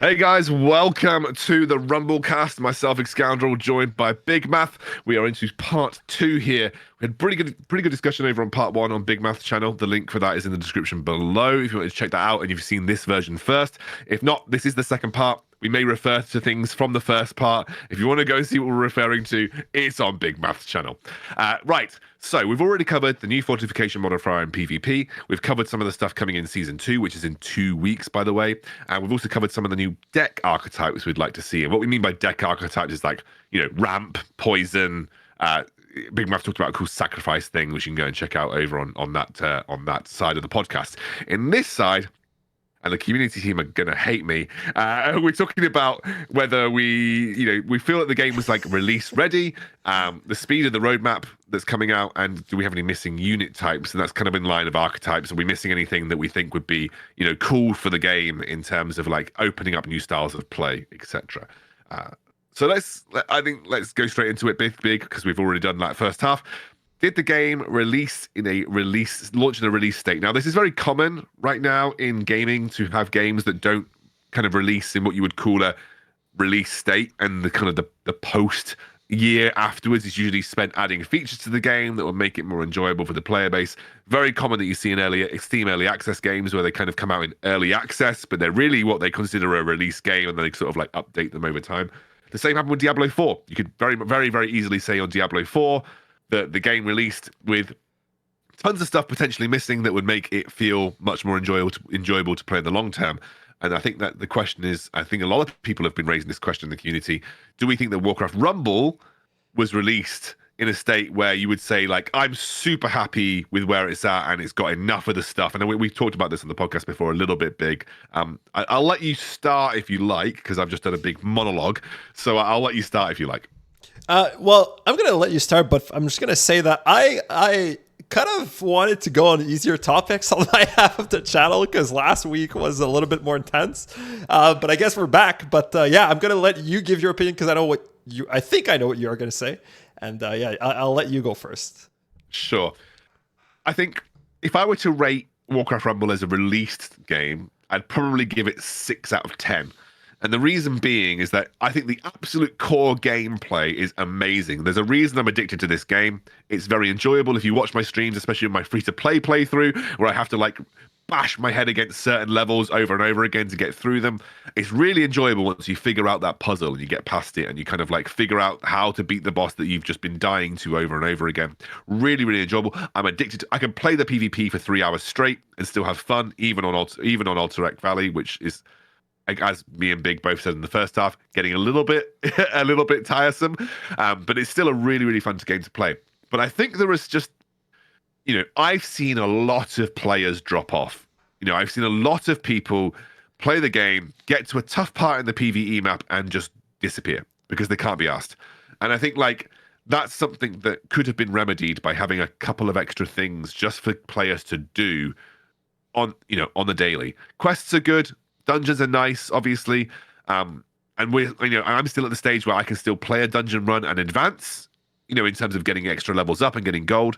Hey guys, welcome to the Rumble cast. Myself, Excoundrel, joined by Big Math. We are into part two here. We had pretty good discussion over on part one on Big Math's channel. The link for that is in the description below if you want to check that out and you've seen this version first. If not, this is the second part. We may refer to things from the first part. If you want to go see what we're referring to, it's on Big Math's channel. Right, so we've already covered the new fortification modifier in PvP. We've covered some of the stuff coming in Season 2, which is in 2 weeks, by the way. And we've also covered some of the new deck archetypes we'd like to see. And what we mean by deck archetypes is like, ramp, poison. Big Math talked about a cool sacrifice thing, which you can go and check out over on that side of the podcast. In this side, and the community team are gonna hate me. We're talking about whether we feel that the game was like release ready, the speed of the roadmap that's coming out, and do we have any missing unit types? And that's kind of in line of archetypes. Are we missing anything that we think would be, cool for the game in terms of like opening up new styles of play, etc. So let's go straight into it, big, because we've already done that first half. Did the game launch in a release state? Now, this is very common right now in gaming to have games that don't kind of release in what you would call a release state, and the kind of the post year afterwards is usually spent adding features to the game that will make it more enjoyable for the player base. Very common that you see in Steam early access games where they kind of come out in early access, but they're really what they consider a release game, and then they sort of like update them over time. The same happened with Diablo 4. You could very, very, very easily say on Diablo 4, the game released with tons of stuff potentially missing that would make it feel much more enjoyable to play in the long term. And I think that the question is, I think a lot of people have been raising this question in the community. Do we think that Warcraft Rumble was released in a state where you would say, like, I'm super happy with where it's at and it's got enough of the stuff? And we've talked about this on the podcast before a little bit, Big. I'll let you start if you like, because I've just done a big monologue. So I'll let you start if you like. Well, I'm going to let you start, but I'm just going to say that I kind of wanted to go on easier topics on my half of the channel because last week was a little bit more intense. But I guess we're back. But yeah, I'm going to let you give your opinion because I think I know what you're going to say. And yeah, I'll let you go first. Sure. I think if I were to rate Warcraft Rumble as a released game, I'd probably give it 6 out of 10. And the reason being is that I think the absolute core gameplay is amazing. There's a reason I'm addicted to this game. It's very enjoyable. If you watch my streams, especially in my free-to-play playthrough, where I have to like bash my head against certain levels over and over again to get through them, it's really enjoyable once you figure out that puzzle and you get past it and you kind of like figure out how to beat the boss that you've just been dying to over and over again. Really, really enjoyable. I'm addicted. I can play the PvP for 3 hours straight and still have fun, even on Alterac Valley, which is, as me and Big both said in the first half, getting a little bit tiresome, but it's still a really, really fun game to play. But I think there is just, I've seen a lot of players drop off. I've seen a lot of people play the game, get to a tough part in the PvE map, and just disappear because they can't be asked. And I think like that's something that could have been remedied by having a couple of extra things just for players to do on the daily. Quests are good. Dungeons are nice, obviously, and I'm still at the stage where I can still play a dungeon run and advance, in terms of getting extra levels up and getting gold.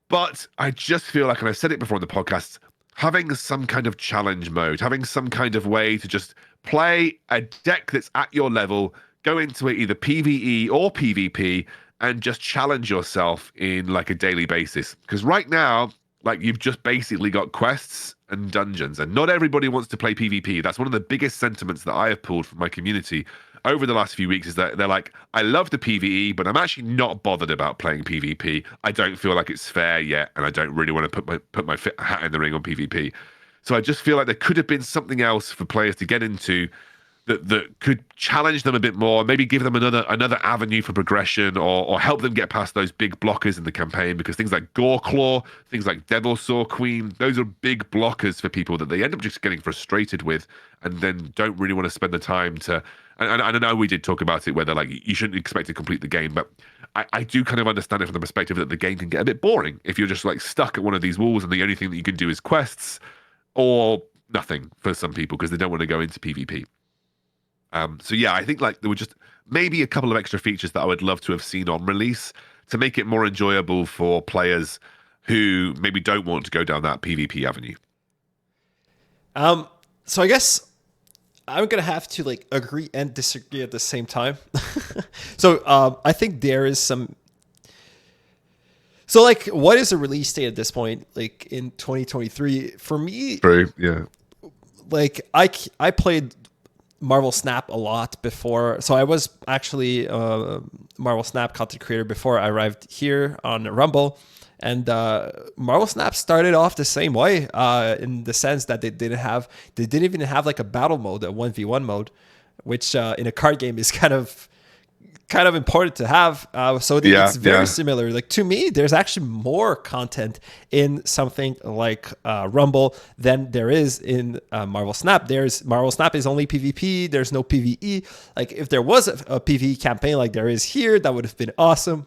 But I just feel like, and I've said it before in the podcast, having some kind of challenge mode, having some kind of way to just play a deck that's at your level, go into it either PvE or PvP, and just challenge yourself in like a daily basis. Because right now, like you've just basically got quests and dungeons, and not everybody wants to play PvP. That's one of the biggest sentiments that I have pulled from my community over the last few weeks, is that they're like, I love the PvE, but I'm actually not bothered about playing PvP. I don't feel like it's fair yet, and I don't really want to put my hat in the ring on PvP. So I just feel like there could have been something else for players to get into that could challenge them a bit more, maybe give them another avenue for progression, or help them get past those big blockers in the campaign, because things like Goreclaw, things like Devilsaur Queen, those are big blockers for people that they end up just getting frustrated with and then don't really want to spend the time to. And I know we did talk about it, whether like you shouldn't expect to complete the game, but I do kind of understand it from the perspective that the game can get a bit boring if you're just like stuck at one of these walls and the only thing that you can do is quests or nothing for some people because they don't want to go into PvP. So yeah, I think like there were just maybe a couple of extra features that I would love to have seen on release to make it more enjoyable for players who maybe don't want to go down that PvP avenue. So I guess I'm gonna have to like agree and disagree at the same time. So I think there is some. So like, what is a release date at this point? Like in 2023, for me, True. Yeah. like I played Marvel Snap a lot before. So I was actually Marvel Snap content creator before I arrived here on Rumble. And Marvel Snap started off the same way in the sense that they didn't even have like a battle mode, a 1v1 mode, which in a card game is kind of important to have. It's very similar. Like to me, there's actually more content in something like Rumble than there is in Marvel Snap. Marvel Snap is only PvP. There's no PvE. Like if there was a PvE campaign like there is here, that would have been awesome.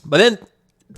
But then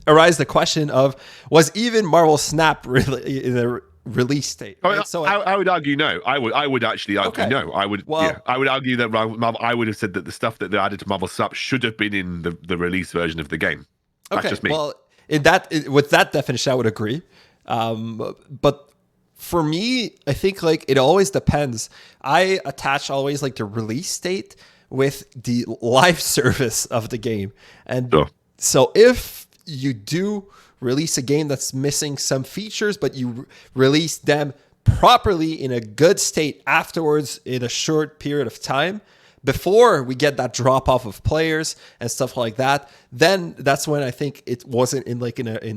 arises the question of, was even Marvel Snap really in a release state? Right? So I would argue no. I would actually argue no. I would argue that I would have said that the stuff that they added to Marvel Snap should have been in the release version of the game. That's just me. Well, with that definition, I would agree. But for me, I think like it always depends. I attach always like the release date with the live service of the game, and so if you do release a game that's missing some features, but you release them properly in a good state afterwards in a short period of time before we get that drop off of players and stuff like that, then that's when I think it wasn't in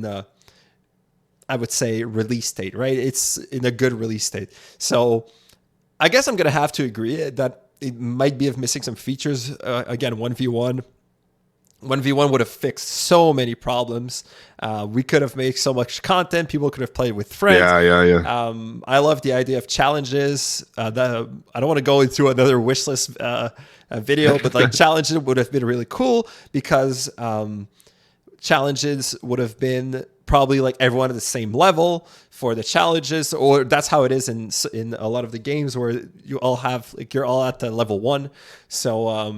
a I would say release state, right? It's in a good release state. So I guess I'm going to have to agree that it might be of missing some features. Again, 1v1 would have fixed so many problems. We could have made so much content. People could have played with friends. Yeah. I love the idea of challenges. I don't want to go into another wishlist video, but like challenges would have been really cool because challenges would have been probably like everyone at the same level for the challenges, or that's how it is in a lot of the games where you all have like you're all at the level 1. So I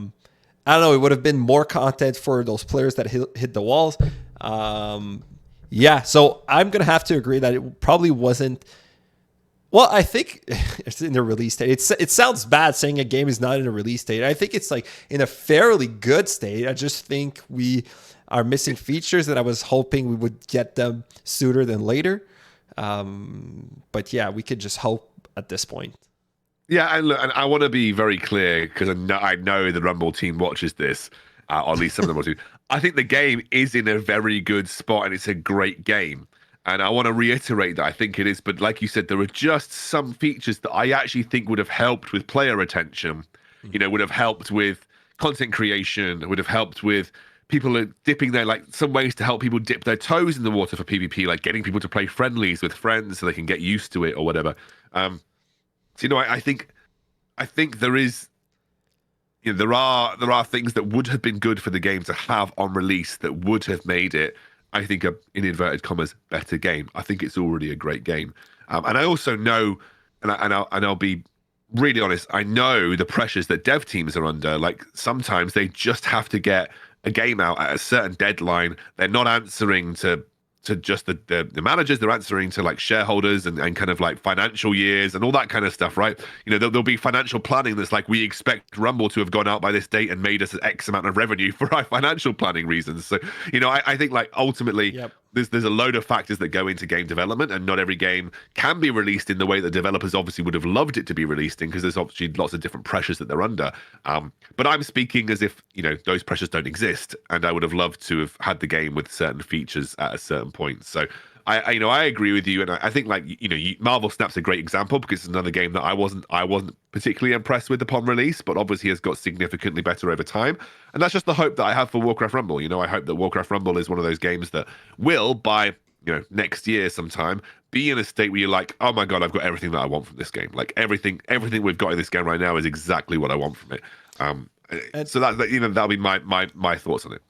don't know, it would have been more content for those players that hit the walls. So I'm going to have to agree that it probably wasn't. Well, I think it's in the release state. It sounds bad saying a game is not in a release state. I think it's like in a fairly good state. I just think we are missing features that I was hoping we would get them sooner than later. But yeah, we could just hope at this point. Yeah, and look, and I want to be very clear because I know the Rumble team watches this, or at least some of them will do. I think the game is in a very good spot and it's a great game. And I want to reiterate that I think it is. But like you said, there are just some features that I actually think would have helped with player retention, would have helped with content creation, would have helped with people dipping their, like some ways to help people dip their toes in the water for PvP, like getting people to play friendlies with friends so they can get used to it or whatever. So, I think there is, there are things that would have been good for the game to have on release that would have made it, I think, in inverted commas, better game. I think it's already a great game, and I also know, and I'll be really honest, I know the pressures that dev teams are under. Like sometimes they just have to get a game out at a certain deadline. They're not answering to just the managers, they're answering to like shareholders and kind of like financial years and all that kind of stuff, right? There'll be financial planning that's like, we expect Rumble to have gone out by this date and made us X amount of revenue for our financial planning reasons. So, I think like ultimately there's a load of factors that go into game development, and not every game can be released in the way that developers obviously would have loved it to be released in, because there's obviously lots of different pressures that they're under. But I'm speaking as if, those pressures don't exist, and I would have loved to have had the game with certain features at a certain point. So I agree with you, and I think like Marvel Snap's a great example because it's another game that I wasn't particularly impressed with upon release, but obviously has got significantly better over time, and that's just the hope that I have for Warcraft Rumble. I hope that Warcraft Rumble is one of those games that will, by next year sometime, be in a state where you're like, oh my god, I've got everything that I want from this game. Like everything we've got in this game right now is exactly what I want from it. So that'll be my thoughts on it.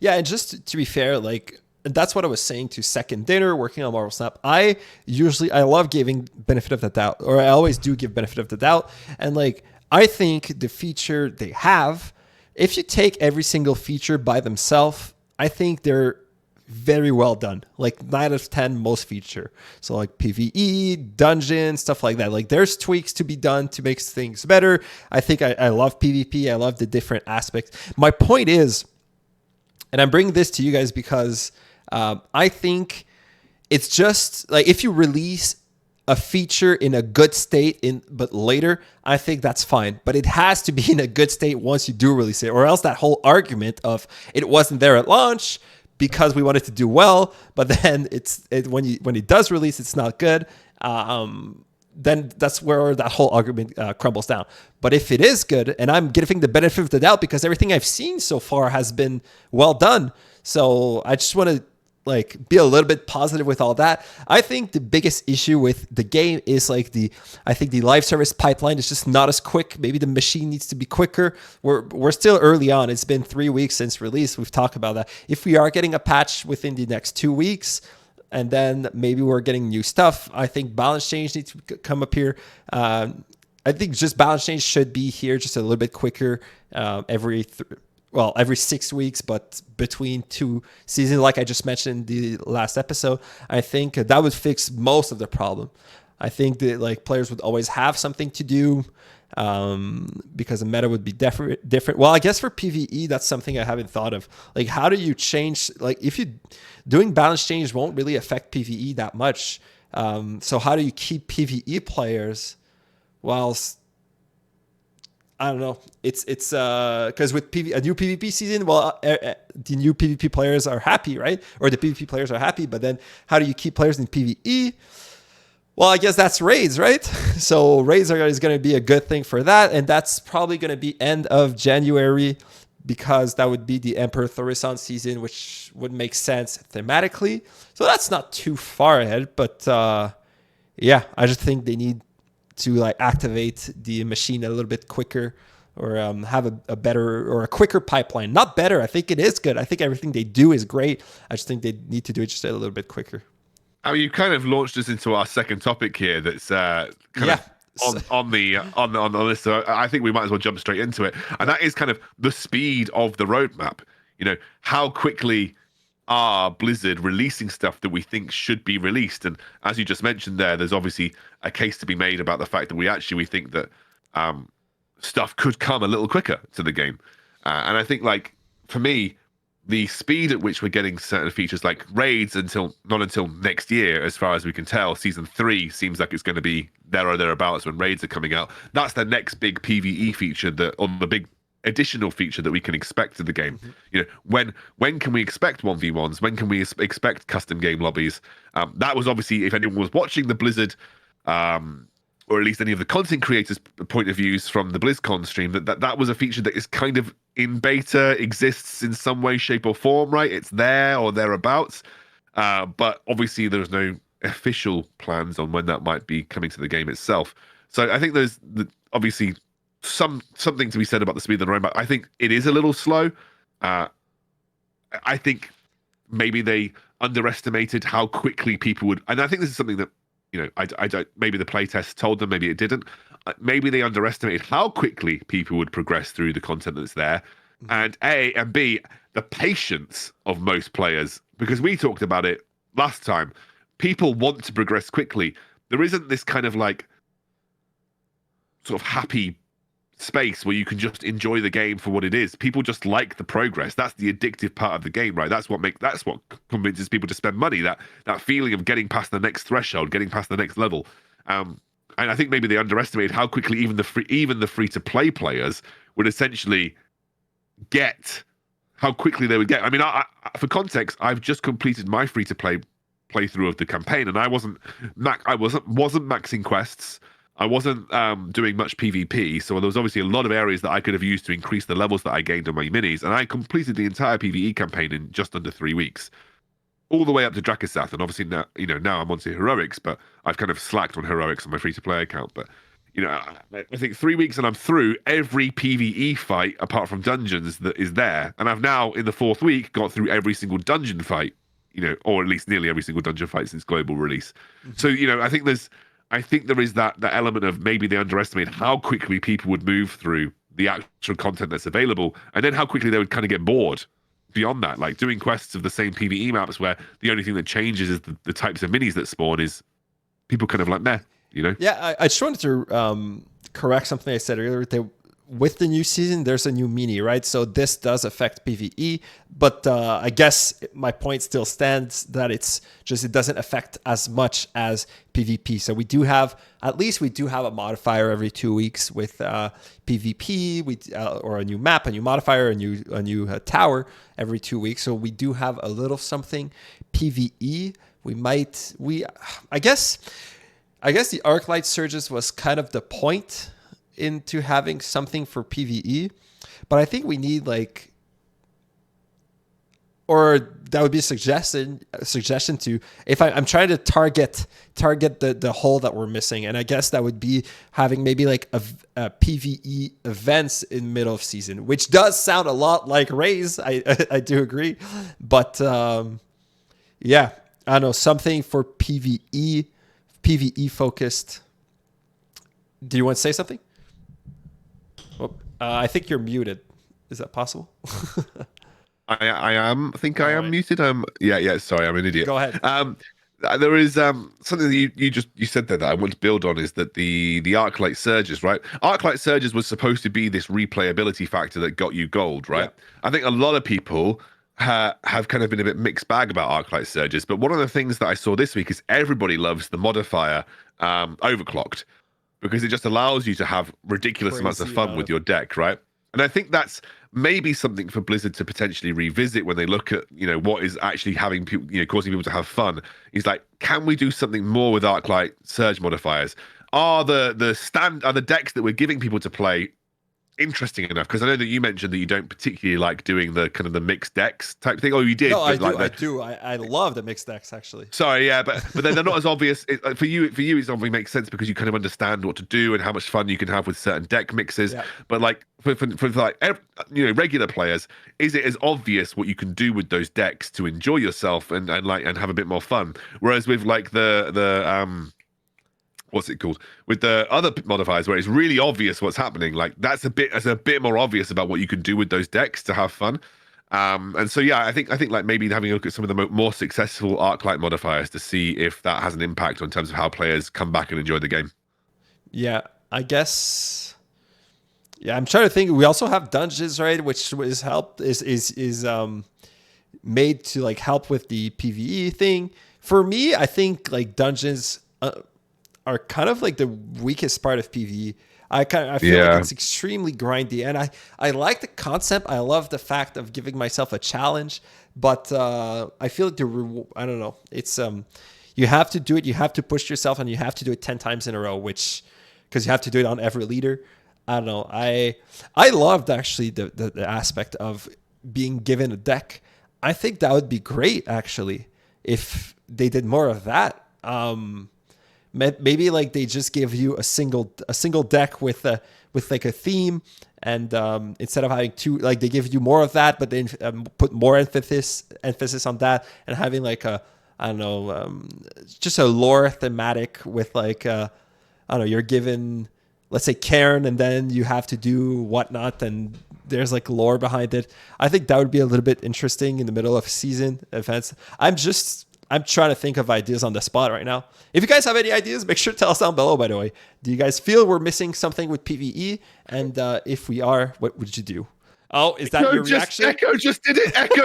Yeah, and just to be fair, like, that's what I was saying to Second Dinner, working on Marvel Snap. I love giving benefit of the doubt, or I always do give benefit of the doubt. And like, I think the feature they have, if you take every single feature by themselves, I think they're very well done. Like 9 out of 10 most feature. So like PvE, dungeon, stuff like that. Like there's tweaks to be done to make things better. I think I love PvP. I love the different aspects. My point is, and I'm bringing this to you guys because I think it's just like if you release a feature in a good state but later, I think that's fine. But it has to be in a good state once you do release it, or else that whole argument of it wasn't there at launch because we wanted to do well, but then when it does release, it's not good. Then that's where that whole argument crumbles down. But if it is good, and I'm giving the benefit of the doubt because everything I've seen so far has been well done, so I just want to like be a little bit positive with all that. I think the biggest issue with the game is like I think the live service pipeline is just not as quick. Maybe the machine needs to be quicker. We're still early on. It's been 3 weeks since release. We've talked about that. If we are getting a patch within the next 2 weeks, and then maybe we're getting new stuff, I think balance change needs to come up here. I think just balance change should be here just a little bit quicker every 6 weeks, but between 2 seasons, like I just mentioned in the last episode, I think that would fix most of the problem. I think that like players would always have something to do because the meta would be different. Well, I guess for PvE, that's something I haven't thought of. Like, how do you change? Like, if you doing balance change won't really affect PvE that much. So how do you keep PvE players whilst I don't know. It's because with a new PvP season, the new PvP players are happy, right? Or the PvP players are happy, but then how do you keep players in PvE? Well, I guess that's raids, right? So raids is going to be a good thing for that, and that's probably going to be end of January because that would be the Emperor Thaurissan season, which would make sense thematically. So that's not too far ahead, but yeah, I just think they need to like activate the machine a little bit quicker, or have a better or a quicker pipeline. Not better. I think it is good. I think everything they do is great. I just think they need to do it just a little bit quicker. I mean, you kind of launched us into our second topic here. That's kind of on the list. So I think we might as well jump straight into it. And that is kind of the speed of the roadmap. You know, how quickly are Blizzard releasing stuff that we think should be released? And as you just mentioned there's obviously a case to be made about the fact that we think that stuff could come a little quicker to the game. And I think, like, for me, the speed at which we're getting certain features like raids not until next year, as far as we can tell. Season 3 seems like it's going to be there or thereabouts when raids are coming out. That's the next big PvE feature, the big additional feature that we can expect to the game. Mm-hmm. You know, when can we expect 1v1s? When can we expect custom game lobbies? That was obviously, if anyone was watching the Blizzard, or at least any of the content creators' point of views from the BlizzCon stream, that was a feature that is kind of in beta, exists in some way, shape, or form, right? It's there or thereabouts. But obviously there's no official plans on when that might be coming to the game itself. So I think there's obviously something to be said about the speed of the roadmap. I think it is a little slow. I think maybe they underestimated how quickly people would, and I think this is something that, you know, I don't, maybe the playtest told them, maybe it didn't. Maybe they underestimated how quickly people would progress through the content that's there. And A, and B, the patience of most players, because we talked about it last time. People want to progress quickly. There isn't this kind of like sort of happy space where you can just enjoy the game for what it is. People just like the progress. That's the addictive part of the game, right? That's what convinces people to spend money. That feeling of getting past the next threshold, getting past the next level. And I think maybe they underestimated how quickly even the free to play players would essentially get. How quickly they would get. I mean, for context, I've just completed my free to play playthrough of the campaign, and I wasn't maxing quests. I wasn't doing much PvP, so there was obviously a lot of areas that I could have used to increase the levels that I gained on my minis, and I completed the entire PvE campaign in just under 3 weeks, all the way up to Dracasath. And obviously now I'm onto heroics, but I've kind of slacked on heroics on my free-to-play account. But I think 3 weeks and I'm through every PvE fight apart from dungeons that is there, and I've now in the 4th week got through every single dungeon fight, or at least nearly every single dungeon fight since global release. Mm-hmm. So I think there is that element of maybe they underestimate how quickly people would move through the actual content that's available, and then how quickly they would kind of get bored beyond that, like doing quests of the same PvE maps where the only thing that changes is the types of minis that spawn is people kind of like meh, you know? Yeah, I just wanted to correct something I said earlier. With the new season, there's a new mini, right? So this does affect PvE, but I guess my point still stands that it doesn't affect as much as PvP. So we do have a modifier every 2 weeks with PvP, or a new map, a new modifier, a new tower every 2 weeks. So we do have a little something PvE. I guess the Arclight Surges was kind of the point into having something for PvE, but I think we need or that would be a suggestion to, if I'm trying to target the hole that we're missing, and I guess that would be having maybe like a PvE events in middle of season, which does sound a lot like Raise. I do agree, but yeah, I don't know, something for PvE focused. Do you want to say something? I think you're muted. Is that possible? I am. I think I am muted. Yeah. Sorry, I'm an idiot. Go ahead. There is something that you said there that I want to build on, is that the Arclight Surges, right? Arclight Surges was supposed to be this replayability factor that got you gold, right? Yeah. I think a lot of people have kind of been a bit mixed bag about Arclight Surges, but one of the things that I saw this week is everybody loves the modifier Overclocked, because it just allows you to have ridiculous amounts of fun with your deck, right? And I think that's maybe something for Blizzard to potentially revisit when they look at, what is actually having people, causing people to have fun. Is like, can we do something more with Arclight Surge modifiers? Are the decks that we're giving people to play interesting enough? Because I know that you mentioned that you don't particularly like doing the kind of the mixed decks type thing. Oh, you did. No, I do. I love the mixed decks, actually. Sorry, yeah, but then they're not as obvious. For you, it obviously makes sense because you kind of understand what to do and how much fun you can have with certain deck mixes. Yeah. But like for regular players, is it as obvious what you can do with those decks to enjoy yourself and have a bit more fun? Whereas with like the what's it called, with the other modifiers where it's really obvious what's happening, like that's a bit more obvious about what you can do with those decks to have fun. And so yeah, I think like maybe having a look at some of the more successful Arclight modifiers to see if that has an impact in terms of how players come back and enjoy the game. Yeah, I guess. Yeah, I'm trying to think. We also have dungeons, right, which is made to like help with the PvE thing. For me, I think like dungeons are kind of like the weakest part of PvE. I feel like it's extremely grindy, and I like the concept. I love the fact of giving myself a challenge, but I feel like I don't know. It's you have to do it. You have to push yourself, and you have to do it 10 times in a row, because you have to do it on every leader. I don't know. I loved actually the aspect of being given a deck. I think that would be great actually if they did more of that. Maybe like they just give you a single deck with like a theme, and instead of having two, like they give you more of that, but then put more emphasis on that, and having like just a lore thematic with like I don't know, you're given, let's say, Cairn, and then you have to do whatnot, and there's like lore behind it. I think that would be a little bit interesting in the middle of season events. I'm trying to think of ideas on the spot right now. If you guys have any ideas, make sure to tell us down below, by the way. Do you guys feel we're missing something with PvE? And if we are, what would you do? Oh, is that your reaction? Echo just did it. Echo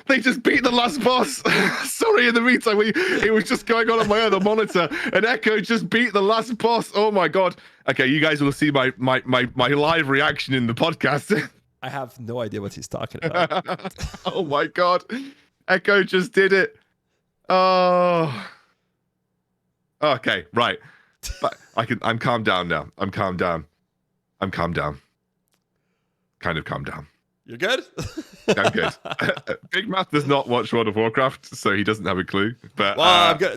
they just beat the last boss. Sorry, in the meantime, it was just going on my other monitor, and Echo just beat the last boss. Oh my God. Okay, you guys will see my live reaction in the podcast. I have no idea what he's talking about. Oh my God. Echo just did it. Oh, okay, right. But I'm calmed down now. I'm calmed down. Kind of calmed down. You're good? I'm good. Big Math does not watch World of Warcraft, so he doesn't have a clue. But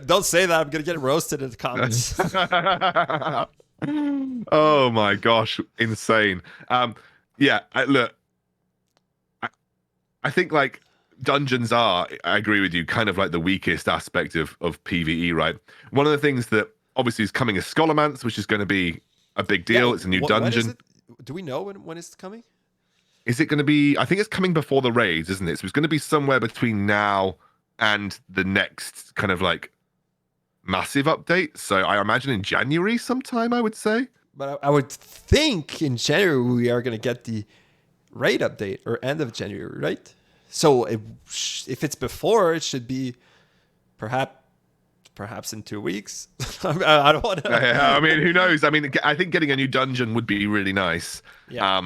don't say that. I'm gonna get roasted in the comments. Oh my gosh, insane. Yeah, look, I think like dungeons are, I agree with you, kind of like the weakest aspect of PvE, right? One of the things that obviously is coming is Scholarmance, which is going to be a big deal. It's a new dungeon. Do we know when it's coming? is it going to be? I think it's coming before the raids, isn't it? So it's going to be somewhere between now and the next kind of like massive update. So I imagine in January sometime, I would say. But I would think in January we are going to get the raid update, or end of January, right? So if it's before, it should be perhaps in 2 weeks. I don't want to. I mean, who knows? I mean, I think getting a new dungeon would be really nice. Yeah.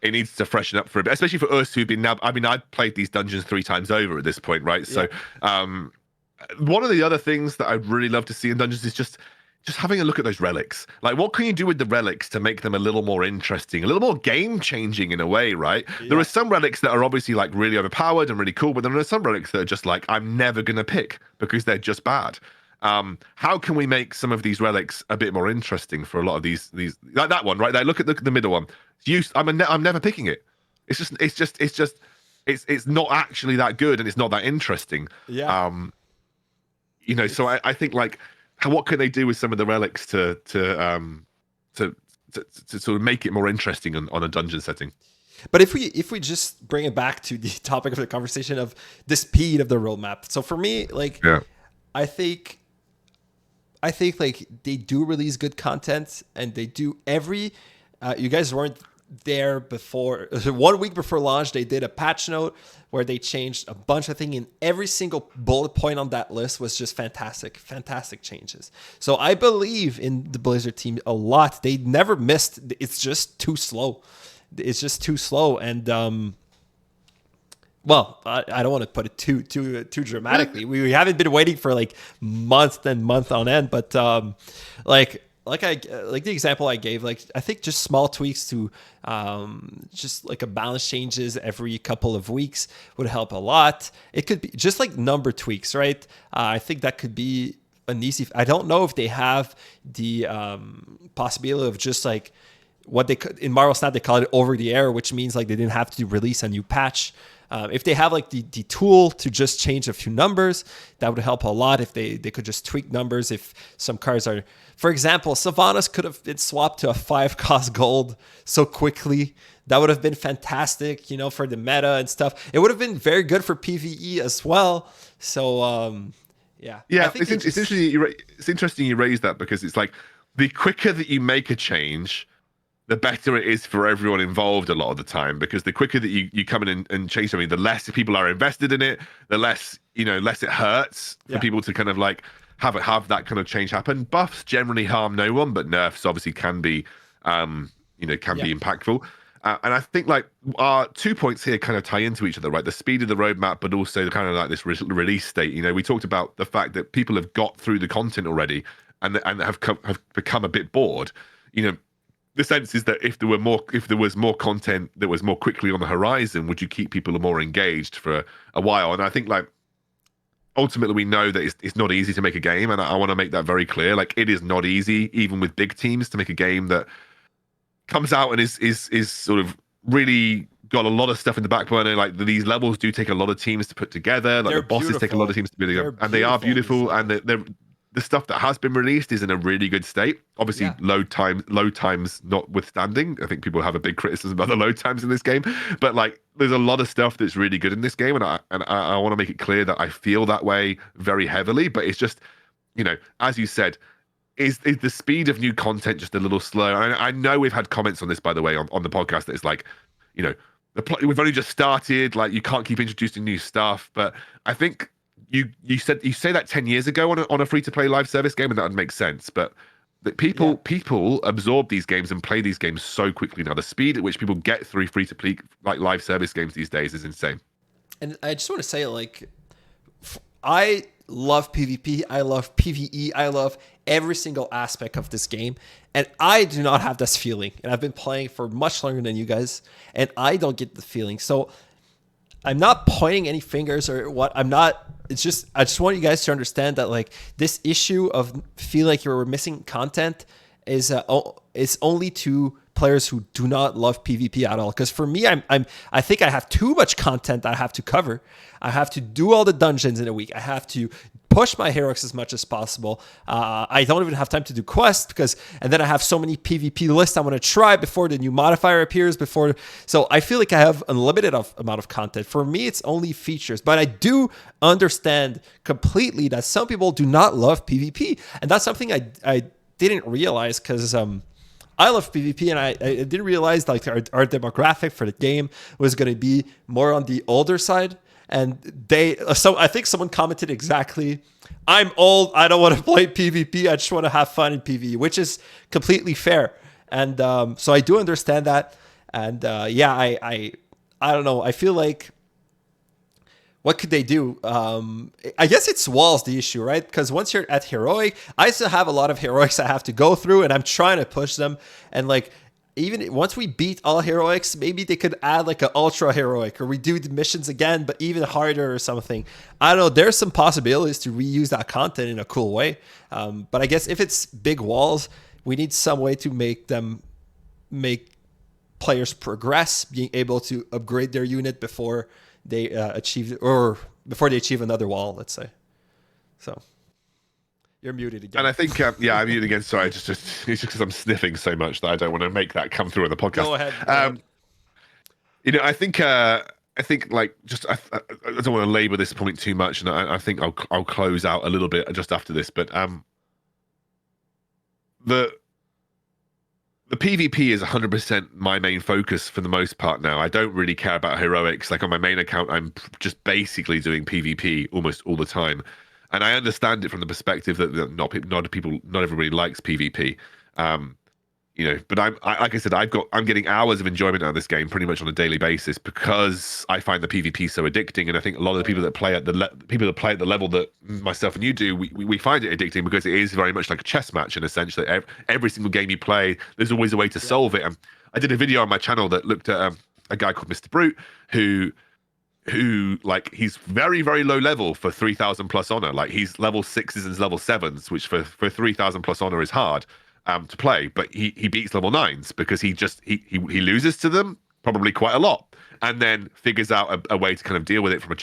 It needs to freshen up for a bit, especially for us who've been now. I mean, I've played these dungeons 3 times over at this point, right? So, one of the other things that I'd really love to see in dungeons is just having a look at those relics. Like, what can you do with the relics to make them a little more interesting, a little more game changing in a way, right? Yeah. There are some relics that are obviously like really overpowered and really cool, but there are some relics that are just like, I'm never going to pick because they're just bad. How can we make some of these relics a bit more interesting for a lot of these like that one, right there? Look at the middle one. I'm never picking it. It's not actually that good, and it's not that interesting. Yeah. So I think like, what can they do with some of the relics to sort of make it more interesting on a dungeon setting? But if we just bring it back to the topic of the conversation of the speed of the roadmap. So for me, like, I think like they do release good content, and they do every. You guys weren't there before. 1 week before launch, they did a patch note where they changed a bunch of things, and every single bullet point on that list was just fantastic changes. So I believe in the Blizzard team a lot. They never missed. It's just too slow. And well, I don't want to put it too dramatically. We haven't been waiting for like month on end, but like the example I gave, like I think just small tweaks to just like a balance changes every couple of weeks would help a lot. It could be just like number tweaks, right? I think that could be an easy. I don't know if they have the possibility of just like what they could in Marvel Snap, they call it over the air, which means like they didn't have to release a new patch. If they have like the tool to just change a few numbers, that would help a lot. If they could just tweak numbers, if some cards are, for example, Sylvanas could have been swapped to a 5-cost gold so quickly. That would have been fantastic, for the meta and stuff. It would have been very good for PvE as well. So, yeah. Yeah, it's interesting you raise that, because it's like the quicker that you make a change, the better it is for everyone involved a lot of the time, because the quicker that you come in and change something, the less people are invested in it, the less it hurts for people to kind of like have that kind of change happen. Buffs generally harm no one, but nerfs obviously can be be impactful. And I think like our 2 points here kind of tie into each other, right? The speed of the roadmap, but also kind of like this release state. We talked about the fact that people have got through the content already and have become a bit bored. The sense is that if there was more content that was more quickly on the horizon, would you keep people more engaged for a while? And I think like ultimately we know that it's not easy to make a game, and I want to make that very clear. Like, it is not easy, even with big teams, to make a game that comes out and is sort of really got a lot of stuff in the back burner. Like, these levels do take a lot of teams to put together. Like, the bosses take a lot of teams to put together, and they are beautiful. And the stuff that has been released is in a really good state. Obviously, load times notwithstanding. I think people have a big criticism about the load times in this game, but like, there's a lot of stuff that's really good in this game, and I want to make it clear that I feel that way very heavily. But it's just, as you said, is the speed of new content just a little slow? And I know we've had comments on this, by the way, on the podcast, that it's like, we've only just started. Like, you can't keep introducing new stuff. But I think you say that 10 years ago on a free-to-play live service game, and that would make sense. But that people absorb these games and play these games so quickly now. The speed at which people get through free-to-play like live service games these days is insane. And I just want to say, like, I love PvP, I love PvE, I love every single aspect of this game, and I do not have this feeling. And I've been playing for much longer than you guys, and I don't get the feeling. So I'm not pointing any fingers or what. I'm not. It's just, I just want you guys to understand that, like, this issue of feel like you're missing content is only to players who do not love PvP at all. Because for me, I think I have too much content that I have to cover. I have to do all the dungeons in a week. I have to push my heroics as much as possible. I don't even have time to do quests and then I have so many PvP lists I want to try before the new modifier appears. So I feel like I have unlimited amount of content. For me, it's only features, but I do understand completely that some people do not love PvP, and that's something I didn't realize because I love PvP, and I didn't realize like our demographic for the game was going to be more on the older side. And so I think someone commented exactly, I'm old, I don't want to play PvP, I just want to have fun in PvE, which is completely fair. And so I do understand that. And I don't know, I feel like, what could they do? I guess it's walls the issue, right? Because once you're at heroic, I still have a lot of heroics I have to go through, and I'm trying to push them. And like, even once we beat all heroics, maybe they could add like an ultra heroic, or we do the missions again, but even harder or something. I don't know. There's some possibilities to reuse that content in a cool way. But I guess if it's big walls, we need some way to make players progress, being able to upgrade their unit before they achieve another wall, let's say. So you're muted again. And I think I'm muted again. Sorry, it's just because I'm sniffing so much that I don't want to make that come through on the podcast. Go ahead. You know, I think like just I don't want to labor this point too much, and I think I'll close out a little bit just after this. But the PvP is 100% my main focus for the most part now. I don't really care about heroics. Like on my main account, I'm just basically doing PvP almost all the time, and I understand it from the perspective that not everybody likes PvP. You know, but like I said, I'm getting hours of enjoyment out of this game pretty much on a daily basis because I find the PvP so addicting, and I think a lot of the people that play at the level that myself and you do, we find it addicting because it is very much like a chess match in a sense that every single game you play, there's always a way to solve it. And I did a video on my channel that looked at a guy called Mr. Brute who like he's very, very low level for 3,000 plus honor. Like he's level 6s and level 7s, which for 3,000 plus honor is hard to play, but he beats level 9s because he loses to them probably quite a lot, and then figures out a way to kind of deal with it from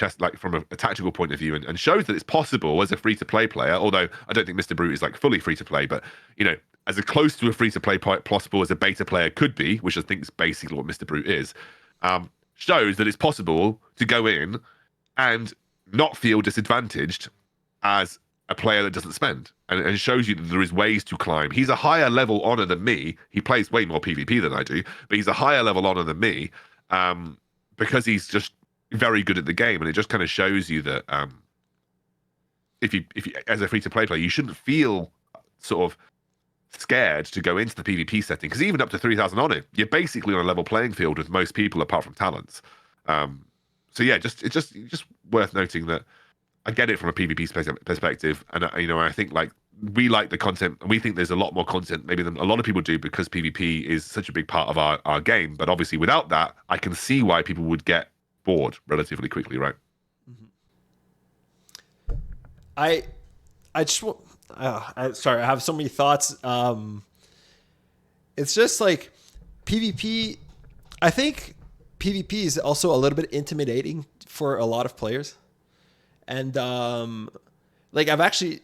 a tactical point of view, and shows that it's possible as a free-to-play player. Although I don't think Mr. Brute is like fully free-to-play, but you know, as close to a free-to-play possible as a beta player could be, which I think is basically what Mr. Brute is, shows that it's possible to go in and not feel disadvantaged as a player that doesn't spend, and shows you that there is ways to climb. He's a higher level honor than me. He plays way more PvP than I do, but he's a higher level honor than me because he's just very good at the game. And it just kind of shows you that if you as a free-to-play player, you shouldn't feel sort of scared to go into the PvP setting, because even up to 3,000 honor, you're basically on a level playing field with most people apart from talents. So yeah, it's just worth noting that I get it from a PvP perspective, and you know, I think like we like the content, and we think there's a lot more content maybe than a lot of people do because PvP is such a big part of our game. But obviously, without that, I can see why people would get bored relatively quickly, right? Mm-hmm. I just sorry, I have so many thoughts. It's just like PvP. I think PvP is also a little bit intimidating for a lot of players. And like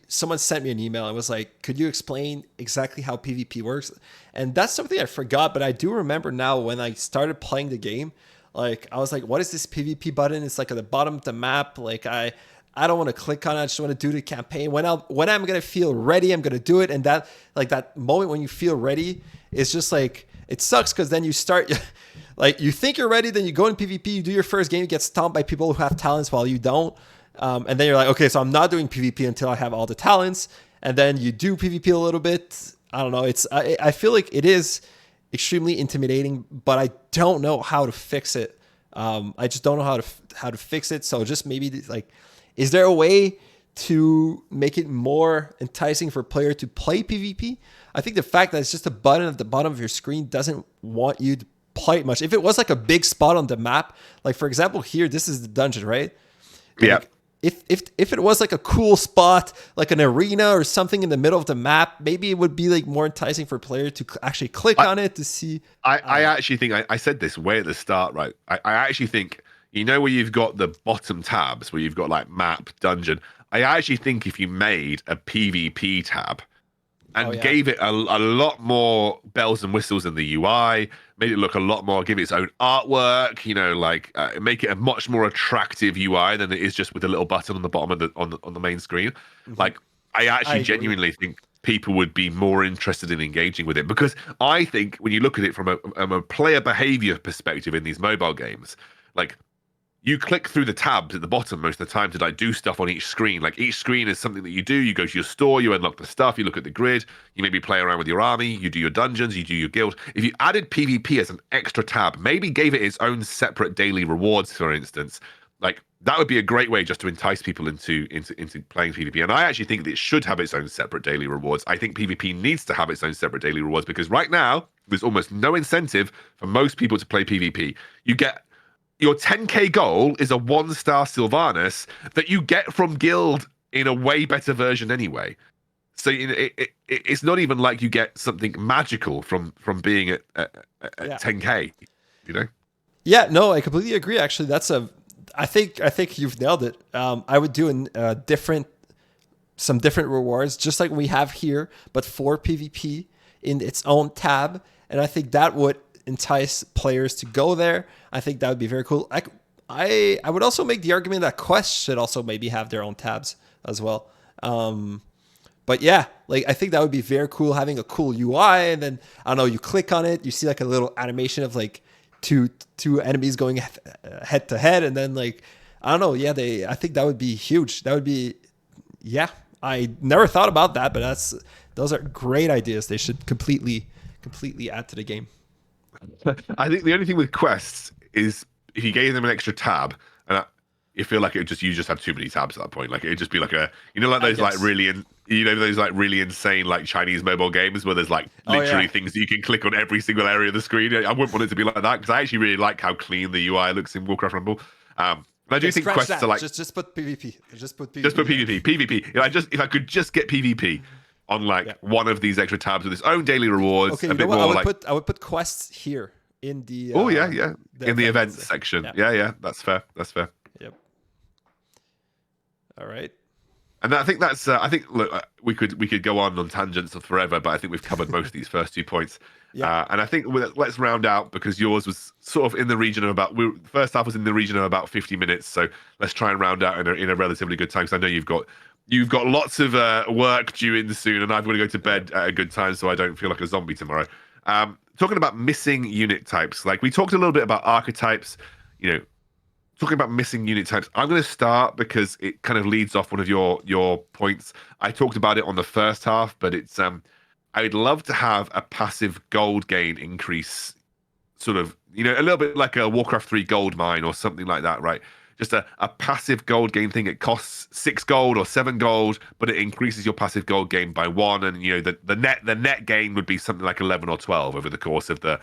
someone sent me an email and was like, could you explain exactly how PvP works? And that's something I forgot, but I do remember now when I started playing the game, like I was like, what is this PvP button? It's like at the bottom of the map. Like I don't want to click on it. I just want to do the campaign. When I'm going to feel ready, I'm going to do it. And that moment when you feel ready is just like, it sucks because then you start, like you think you're ready, then you go in PvP, you do your first game, you get stomped by people who have talents while you don't. And then you're like, okay, so I'm not doing PvP until I have all the talents. And then you do PvP a little bit. I don't know. I feel like it is extremely intimidating, but I don't know how to fix it. I just don't know how to fix it. So just maybe like, is there a way to make it more enticing for a player to play PvP? I think the fact that it's just a button at the bottom of your screen doesn't want you to play it much. If it was like a big spot on the map, like for example, here, this is the dungeon, right? Yeah. Like, if it was like a cool spot, like an arena or something in the middle of the map, maybe it would be like more enticing for a player to actually click on it to see. I actually think I said this way at the start, right? I actually think, you know, where you've got the bottom tabs where you've got like map, dungeon. I actually think if you made a PvP tab and Oh yeah. gave it a lot more bells and whistles in the UI, made it look a lot more, give it its own artwork, like make it a much more attractive UI than it is just with a little button on the bottom of the main screen. Like, I I actually agree. genuinely think people would be more interested in engaging with it because I think when you look at it from a player behavior perspective in these mobile games, like you click through the tabs at the bottom most of the time to like do stuff on each screen. Like each screen is something that you do. You go to your store, you unlock the stuff, you look at the grid, you maybe play around with your army, you do your dungeons, you do your guild. If you added PvP as an extra tab, maybe gave it its own separate daily rewards, for instance, like that would be a great way just to entice people into playing PvP. And I actually think that it should have its own separate daily rewards. I think PvP needs to have its own separate daily rewards because right now there's almost no incentive for most people to play PvP. You get your 10k goal is a 1-star Sylvanas that you get from guild in a way better version anyway. So it's not even like you get something magical from being at 10k, Yeah, no, I completely agree. Actually, I think you've nailed it. I would do some different rewards, just like we have here, but for PvP in its own tab, and I think that would entice players to go there. I think that would be very cool. I would also make the argument that quests should also maybe have their own tabs as well. But yeah, like I think that would be very cool having a cool UI, and then I don't know, you click on it, you see like a little animation of like two enemies going head to head, and then like I don't know, yeah, I think that would be huge. That would be, yeah. I never thought about that, but those are great ideas. They should completely add to the game. I think the only thing with quests is if you gave them an extra tab, and you feel like you just have too many tabs at that point. Like it'd just be like like those like really those like really insane like Chinese mobile games where there's like literally things that you can click on every single area of the screen. I wouldn't want it to be like that because I actually really like how clean the UI looks in Warcraft Rumble. And I do think quests are like just put PvP. Just put PvP. Just put PvP. PvP. If I could just get PvP on like one of these extra tabs with its own daily rewards. Okay, you know what? I would put quests here in the. In the events section. Yeah, that's fair. Yep. All right. And I think that's. I think look, we could go on tangents forever, but I think we've covered most of these first 2 points. Yeah. And I think let's round out because yours was sort of in the region of about. First half was in the region of about 50 minutes, so let's try and round out in a relatively good time because I know you've got lots of work due in soon, and I've got to go to bed at a good time so I don't feel like a zombie tomorrow. Talking about missing unit types, like we talked a little bit about archetypes, talking about missing unit types. I'm going to start because it kind of leads off one of your points. I talked about it on the first half, but it's I would love to have a passive gold gain increase, sort of, a little bit like a Warcraft 3 gold mine or something like that, right? Just a passive gold gain thing. It costs 6 gold or 7 gold, but it increases your passive gold gain by 1. And the net gain would be something like 11 or 12 over the course of the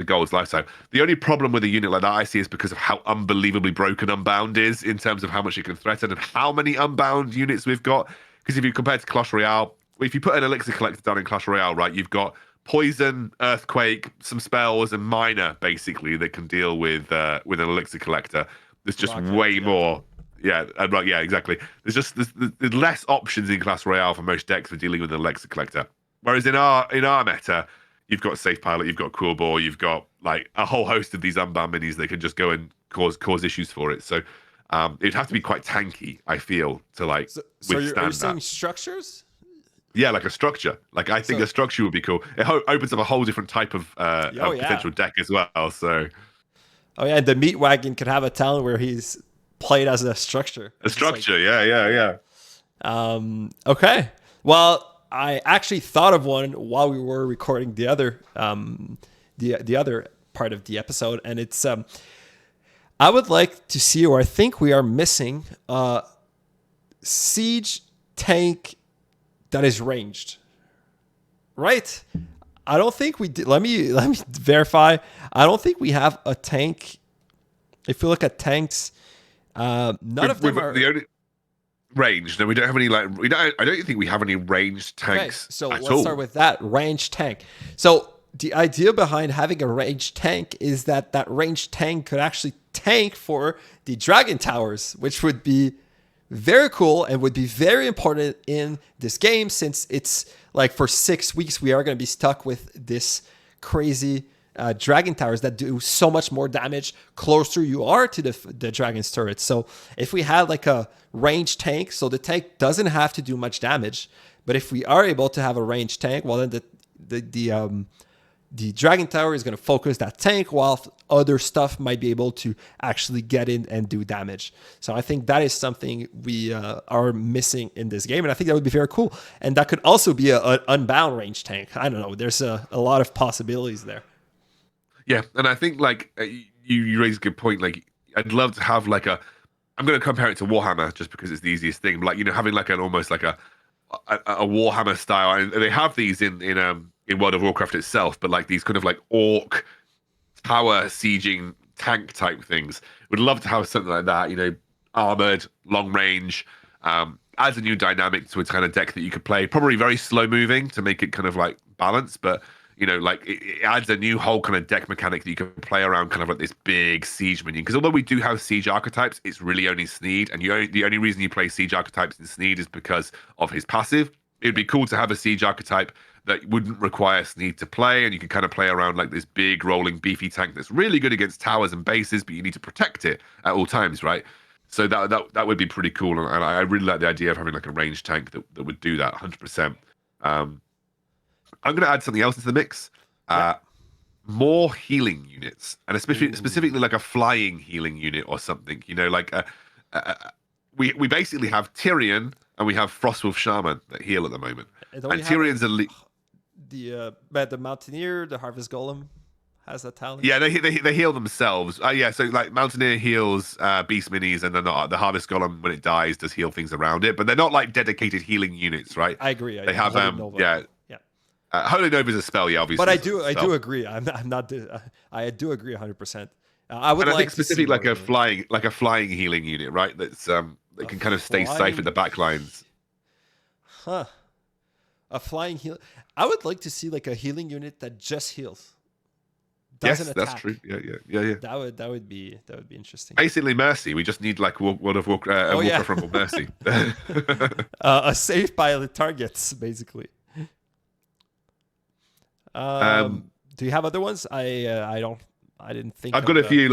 gold's lifetime. The only problem with a unit like that I see is because of how unbelievably broken Unbound is in terms of how much it can threaten and how many Unbound units we've got. Because if you compare it to Clash Royale, if you put an Elixir Collector down in Clash Royale, right, you've got Poison, Earthquake, some spells, and Miner basically that can deal with an Elixir Collector. There's just way more. Yeah, exactly. There's less options in Clash Royale for most decks for dealing with an Elixir Collector. Whereas in our meta, you've got Safe Pilot, you've got Quillbore, you've got like a whole host of these Unbound minis that can just go and cause issues for it. So it'd have to be quite tanky, I feel, to like withstand are you that. saying structures? Yeah, like a structure. Like I think a structure would be cool. It opens up a whole different type of potential deck as well. So. Oh yeah, the Meat Wagon could have a talent where he's played as a structure. A structure, yeah. Okay. Well, I actually thought of one while we were recording the other the other part of the episode, and it's I would like to see, or I think we are missing, siege tank that is ranged. Right? I don't think we did. Let me verify. I don't think we have a tank. I feel like tanks. None of them are the only ranged. No, we don't have any like. I don't think we have any ranged tanks. Okay, so let's start with that ranged tank. So the idea behind having a ranged tank is that ranged tank could actually tank for the dragon towers, which would be very cool and would be very important in this game, since it's like for 6 weeks we are going to be stuck with this crazy dragon towers that do so much more damage closer you are to the dragon's turret. So if we had like a ranged tank, so the tank doesn't have to do much damage, but if we are able to have a ranged tank, well, then the dragon tower is going to focus that tank, while other stuff might be able to actually get in and do damage. So I think that is something we are missing in this game, and I think that would be very cool. And that could also be an unbound range tank. I don't know. There's a lot of possibilities there. Yeah, and I think like you raise a good point. Like, I'd love to have like I'm going to compare it to Warhammer just because it's the easiest thing. Like, having like an almost like a Warhammer style, and they have these in World of Warcraft itself, but like these kind of like orc tower sieging tank type things. Would love to have something like that. Armored, long range. Adds a new dynamic to a kind of deck that you could play. Probably very slow moving to make it kind of like balanced, but like it adds a new whole kind of deck mechanic that you can play around kind of like this big siege minion. Because although we do have siege archetypes, it's really only Sneed, and the only reason you play siege archetypes in Sneed is because of his passive. It'd be cool to have a siege archetype that wouldn't require Sneed to play, and you can kind of play around like this big rolling beefy tank that's really good against towers and bases, but you need to protect it at all times, right? So that would be pretty cool, and I really like the idea of having like a ranged tank that would do that 100%. I'm going to add something else into the mix. More healing units, and specifically like a flying healing unit or something. We basically have Tyrion and we have Frostwolf Shaman that heal at the moment. And Tyrion's the Mountaineer, the Harvest Golem has that talent. Yeah, they heal themselves. So like Mountaineer heals beast minis, and then the Harvest Golem, when it dies, does heal things around it. But they're not like dedicated healing units, right? I agree. They have Holy Nova is a spell, yeah, obviously. But I do agree. I do agree 100%. I think specifically like a flying healing unit, right? That can kind of stay safe at the back lines. Huh. A flying heal. I would like to see like a healing unit that just heals. Doesn't attack. That's true. Yeah. That would be interesting. Basically, Mercy. We just need like World of Warcraft Rumble Mercy. A safe by the targets, basically. Do you have other ones? I didn't think. I've got a few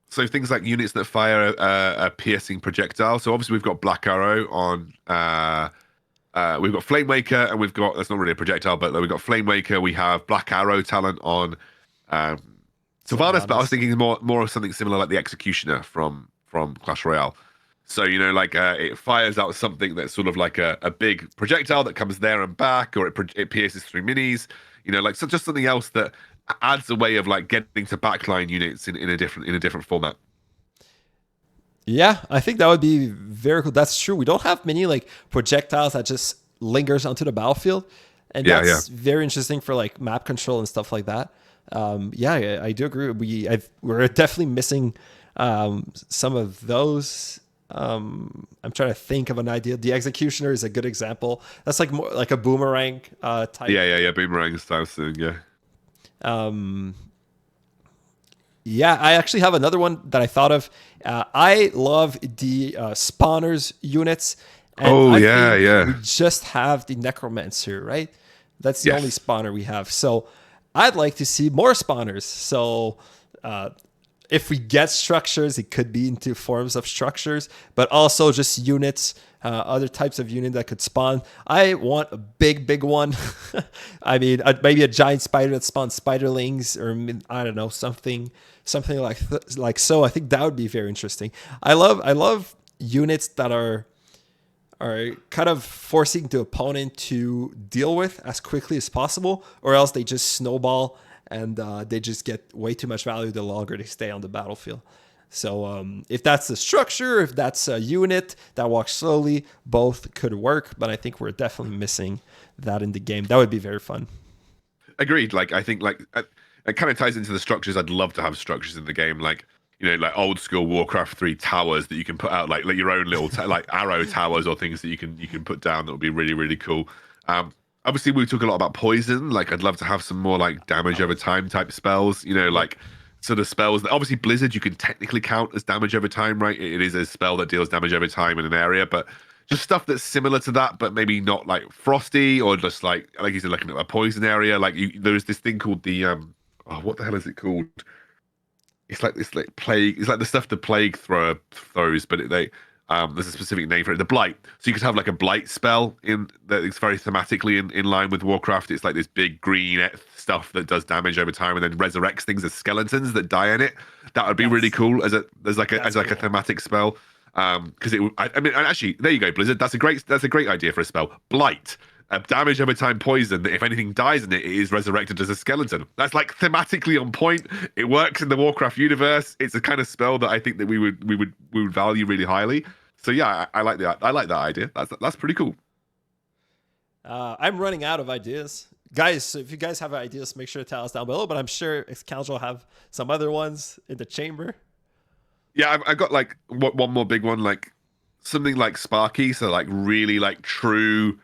so things like units that fire a piercing projectile. So obviously we've got Black Arrow on. We've got Flame Waker, and that's not really a projectile, but we've got Flame Waker. We have Black Arrow talent on Sylvanas, but I was thinking more of something similar like the Executioner from Clash Royale. So, it fires out something that's sort of like a big projectile that comes there and back, or it pierces through minis, just something else that adds a way of like getting to backline units in a different format. Yeah, I think that would be very cool. That's true. We don't have many like projectiles that just lingers onto the battlefield. And that's very interesting for like map control and stuff like that. I do agree. We're definitely missing some of those. I'm trying to think of an idea. The Executioner is a good example. That's like more like a boomerang type. Yeah, boomerang style thing. Yeah. I actually have another one that I thought of. I love the spawners units. And we just have the Necromancer, right? That's the only spawner we have. So I'd like to see more spawners. So if we get structures, it could be into forms of structures, but also just units, other types of unit that could spawn. I want a big one. I mean, maybe a giant spider that spawns spiderlings, or I don't know, something like so. I think that would be very interesting. I love units that are kind of forcing the opponent to deal with as quickly as possible, or else they just snowball and they just get way too much value the longer they stay on the battlefield. So if that's a structure, if that's a unit that walks slowly, both could work, but I think we're definitely missing that in the game. That would be very fun. Agreed. Like, I think like it kind of ties into the structures. I'd love to have structures in the game, like like old school Warcraft 3 towers that you can put out, like your own little like arrow towers or things that you can put down. That would be really, really cool. Obviously we talk a lot about poison. Like, I'd love to have some more like damage over time type spells. Like sort of spells. Obviously, Blizzard you can technically count as damage over time, right? It is a spell that deals damage over time in an area, but just stuff that's similar to that, but maybe not like frosty or just like you said, like a poison area. Like there's this thing called the oh, what the hell is it called? It's like this like plague. It's like the stuff the plague thrower throws, but there's a specific name for it. The blight. So you could have like a blight spell in that is very thematically in line with Warcraft. It's like this big green stuff that does damage over time and then resurrects things as skeletons that die in it. That would be really cool as a thematic spell. Because I mean, and actually, there you go, Blizzard. That's a great idea for a spell. Blight. Damage over time poison that if anything dies in it, it is resurrected as a skeleton. That's like thematically on point. It works in the Warcraft universe. It's a kind of spell that I think that we would value really highly. So yeah, I like that idea. That's pretty cool. I'm running out of ideas. Guys, if you guys have ideas, make sure to tell us down below. But I'm sure Excoundrel will have some other ones in the chamber. Yeah, I've got like one more big one, like something like Sparky. So like really like true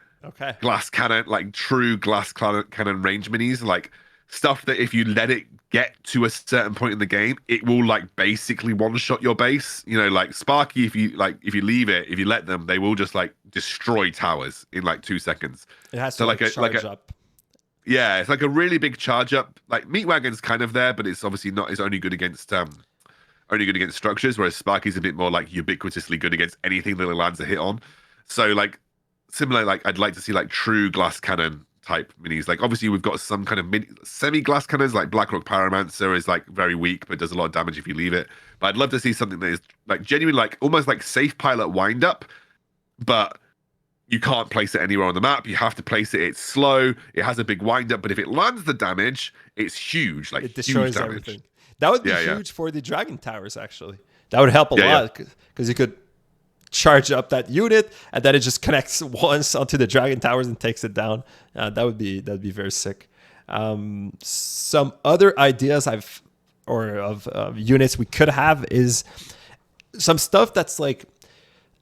glass cannon, like true glass cannon range minis, like stuff that if you let it get to a certain point in the game, it will like basically one-shot your base. You know, like Sparky, if you leave it, if you let them, they will just like destroy towers in like 2 seconds. It has to charge up. Yeah, it's like a really big charge up. Like Meat Wagon's kind of there, but it's obviously not. It's only good against structures, whereas Sparky's a bit more like ubiquitously good against anything that it lands a hit on. So like similar, like I'd like to see like true glass cannon type minis. Like obviously we've got some kind of semi glass cannons, like Blackrock Pyromancer is like very weak but does a lot of damage if you leave it. But I'd love to see something that is like genuine, like almost like safe pilot wind up, but you can't place it anywhere on the map. You have to place it. It's slow. It has a big wind up, but if it lands the damage, it's huge. Like it destroys huge everything. That would be huge for the Dragon Towers. Actually, that would help a lot because you could charge up that unit and then it just connects once onto the Dragon Towers and takes it down. That'd be very sick. Some other ideas of units we could have is some stuff that's like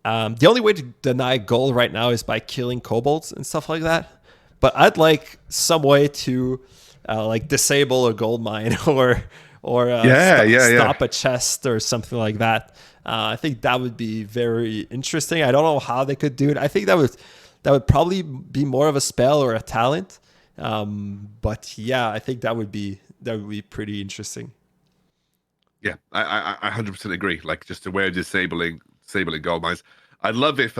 the only way to deny gold right now is by killing kobolds and stuff like that. But I'd like some way to like disable a gold mine or stop a chest or something like that. I think that would be very interesting. I don't know how they could do it. I think that would probably be more of a spell or a talent. But yeah, I think that would be pretty interesting. Yeah, I 100% agree. Like just a way of disabling gold mines. I'd love if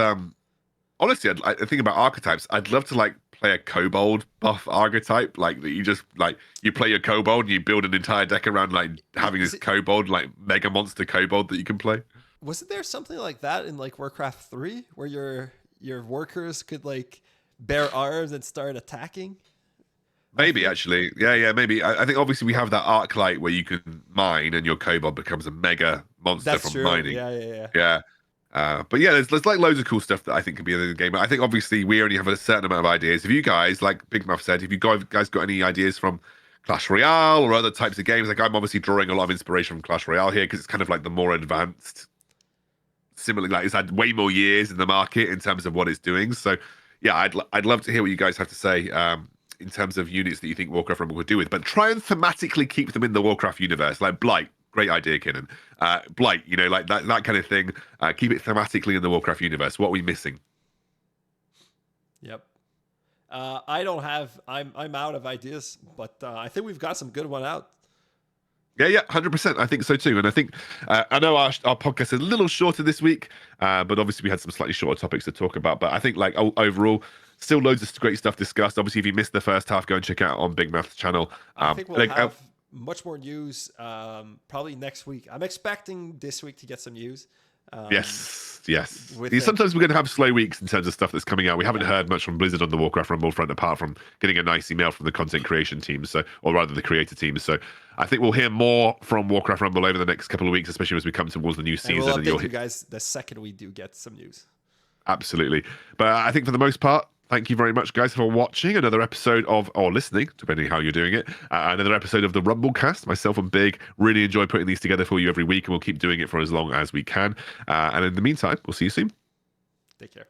honestly, I think about archetypes. I'd love to like play a kobold buff archetype, like that you just like you play your kobold and you build an entire deck around like having this kobold, like mega monster kobold that you can play. Wasn't there something like that in like Warcraft 3 where your workers could like bear arms and start attacking? Maybe actually, yeah, maybe. I think obviously we have that arc light where you can mine and your kobold becomes a mega monster from mining. Yeah. But yeah, there's like loads of cool stuff that I think could be in the game. But I think obviously we only have a certain amount of ideas. If you guys, like Big Muff said, if you guys got any ideas from Clash Royale or other types of games, like I'm obviously drawing a lot of inspiration from Clash Royale here because it's kind of like the more advanced, similar, like it's had way more years in the market in terms of what it's doing. So yeah, I'd love to hear what you guys have to say in terms of units that you think Warcraft Rumble would do with, but try and thematically keep them in the Warcraft universe, like Blight. Great idea, Kinnan. Blight, you know, like that kind of thing. Keep it thematically in the Warcraft universe. What are we missing? Yep. I don't have. I'm out of ideas, but I think we've got some good one out. Yeah, 100%. I think so too. And I think I know our podcast is a little shorter this week, but obviously we had some slightly shorter topics to talk about. But I think like overall, still loads of great stuff discussed. Obviously, if you missed the first half, go and check out on Big Mouth's channel. I think we'll have much more news probably next week. I'm expecting this week to get some news. Yes. Sometimes we're going to have slow weeks in terms of stuff that's coming out. We haven't heard much from Blizzard on the Warcraft Rumble front, apart from getting a nice email from the content creation team, or rather the creator team. So I think we'll hear more from Warcraft Rumble over the next couple of weeks, especially as we come towards the new season. And we'll update you guys the second we do get some news. Absolutely. But I think for the most part, thank you very much, guys, for watching another episode of, or listening, depending how you're doing it, another episode of the Rumblecast. Myself and Big really enjoy putting these together for you every week, and we'll keep doing it for as long as we can. And in the meantime, we'll see you soon. Take care.